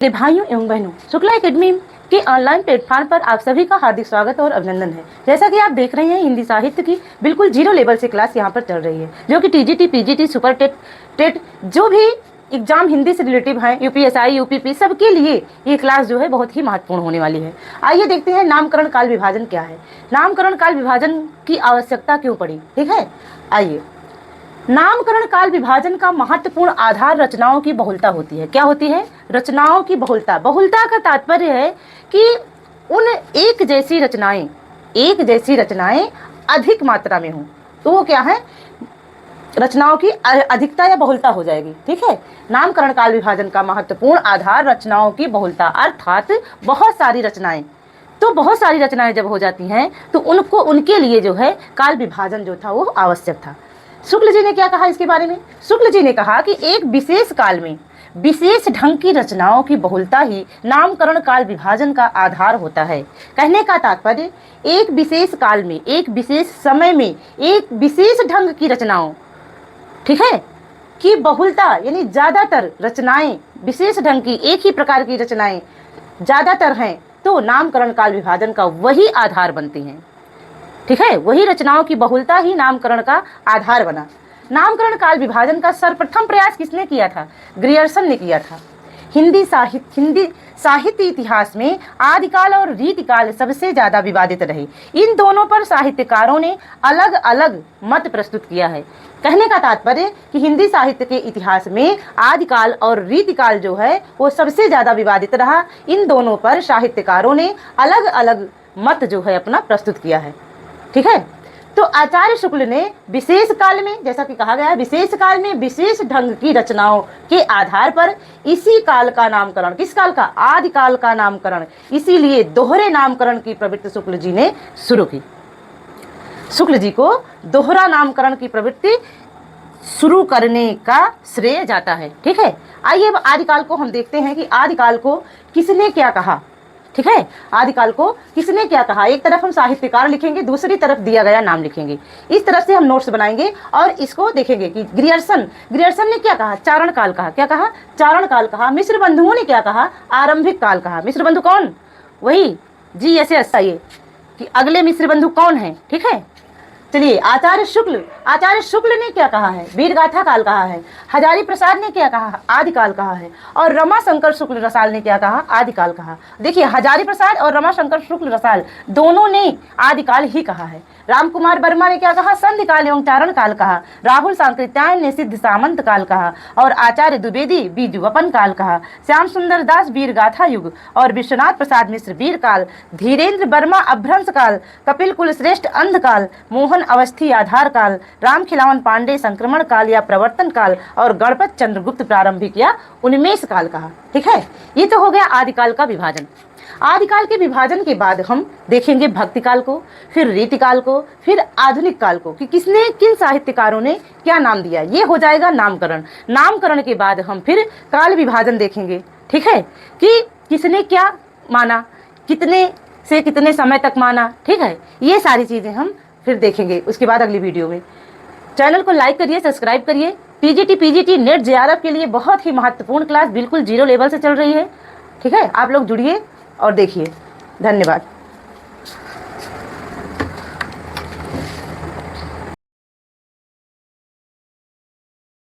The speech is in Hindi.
मेरे भाइयों एवं बहनों, शुक्ला एकेडमी के ऑनलाइन प्लेटफॉर्म पर आप सभी का हार्दिक स्वागत और अभिनंदन है। जैसा कि आप देख रहे हैं, हिंदी साहित्य की बिल्कुल जीरो लेवल से क्लास यहाँ पर चल रही है, जो कि टीजीटी, पीजीटी, सुपर टेट जो भी एग्जाम हिंदी से रिलेटिव हैं, यूपीएसआई, यूपीपी, सबके लिए ये क्लास जो है बहुत ही महत्वपूर्ण होने वाली है। आइए देखते हैं नामकरण काल विभाजन क्या है, नामकरण काल विभाजन की आवश्यकता क्यों पड़ी। ठीक है, आइए। नामकरण काल विभाजन का महत्वपूर्ण आधार रचनाओं की बहुलता होती है। क्या होती है? रचनाओं की बहुलता। बहुलता का तात्पर्य है कि उन एक जैसी रचनाएं अधिक मात्रा में हों, तो वो क्या है? रचनाओं की अधिकता या बहुलता हो जाएगी। ठीक है, नामकरण काल विभाजन का महत्वपूर्ण आधार रचनाओं की बहुलता, अर्थात बहुत सारी रचनाएं। तो बहुत सारी रचनाएं जब हो जाती हैं तो उनके लिए जो है काल विभाजन जो था वो आवश्यक था। शुक्ल जी ने क्या कहा इसके बारे में? शुक्ल जी ने कहा कि एक विशेष काल में विशेष ढंग की रचनाओं की बहुलता ही नामकरण काल विभाजन का आधार होता है। कहने का तात्पर्य, एक विशेष काल में, एक विशेष समय में, एक विशेष ढंग की रचनाओं, ठीक है, की बहुलता, यानी ज्यादातर रचनाएं, विशेष ढंग की एक ही प्रकार की रचनाएं ज्यादातर हैं, तो नामकरण काल विभाजन का वही आधार बनती हैं। ठीक है, वही रचनाओं की बहुलता ही नामकरण का आधार बना। नामकरण काल विभाजन का सर्वप्रथम प्रयास किसने किया था? ग्रियर्सन ने किया था। हिंदी साहित्य इतिहास में आदिकाल और रीतिकाल सबसे ज्यादा विवादित रहे। इन दोनों पर साहित्यकारों ने अलग अलग मत प्रस्तुत किया है। कहने का तात्पर्य कि हिंदी साहित्य के इतिहास में आदिकाल और रीतिकाल जो है वो सबसे ज्यादा विवादित रहा। इन दोनों पर साहित्यकारों ने अलग अलग मत जो है अपना प्रस्तुत किया है। ठीक है, तो आचार्य शुक्ल ने विशेष काल में, जैसा कि कहा गया है, विशेष काल में विशेष ढंग की रचनाओं के आधार पर इसी काल का नामकरण, किस काल का? आदिकाल का नामकरण, इसीलिए दोहरे नामकरण की प्रवृत्ति शुक्ल जी ने शुरू की। शुक्ल जी को दोहरा नामकरण की प्रवृत्ति शुरू करने का श्रेय जाता है। ठीक है, आइए अब आदिकाल को हम देखते हैं कि आदिकाल को किसने क्या कहा। ठीक है, आदिकाल को किसने क्या कहा। एक तरफ हम साहित्यकार लिखेंगे, दूसरी तरफ दिया गया नाम लिखेंगे। इस तरफ से हम नोट्स बनाएंगे और इसको देखेंगे कि ग्रियर्सन ने क्या कहा? चारण काल कहा। क्या कहा? चारण काल कहा। मिश्र बंधुओं ने क्या कहा? आरंभिक काल कहा। मिश्र बंधु कौन? वही GSS। ये कि अगले मिश्र बंधु कौन है? ठीक है, चलिए। आचार्य शुक्ल ने क्या कहा है? वीरगाथा काल कहा है। हजारी प्रसाद ने क्या कहा? आदिकाल कहा है। और रमाशंकर शुक्ल रसाल ने क्या कहा? आदिकाल कहा। देखिए, हजारी प्रसाद और रमाशंकर शुक्ल रसाल दोनों ने आदिकाल ही कहा है। रामकुमार वर्मा ने क्या कहा? संधिकाल एवं चारण काल कहा। राहुल सांकृत्यायन ने सिद्ध सामंत काल कहा और आचार्य द्विवेदी बीजुवपन काल कहा। श्याम सुंदर दास वीरगाथा युग और विश्वनाथ प्रसाद मिश्र वीर काल, धीरेन्द्र वर्मा अभ्रंश काल, कपिल कुलश्रेष्ठ अंधकाल, मोहन अवस्थी आधार काल, राम खिलावन पांडे संक्रमण काल या प्रवर्तन काल और गणपत चंद्रगुप्त प्रारंभिक या उन्मेष काल कहा। ठीक है, ये तो हो गया आदिकाल का विभाजन। आदिकाल के विभाजन के बाद हम देखेंगे भक्ति काल को, फिर रीतिकाल को, फिर आधुनिक काल को, कि किसने, किन साहित्यकारों ने क्या नाम दिया। ये हो जाएगा नामकरण। नामकरण के बाद हम फिर काल विभाजन देखेंगे। ठीक है, कि किसने क्या माना, कितने से कितने समय तक माना। ठीक है, ये सारी चीजें हम फिर देखेंगे उसके बाद अगली वीडियो में। चैनल को लाइक करिए, सब्सक्राइब करिए। पीजीटी नेट JRF के लिए बहुत ही महत्वपूर्ण क्लास बिल्कुल जीरो लेवल से चल रही है। ठीक है, आप लोग जुड़िए और देखिए। धन्यवाद।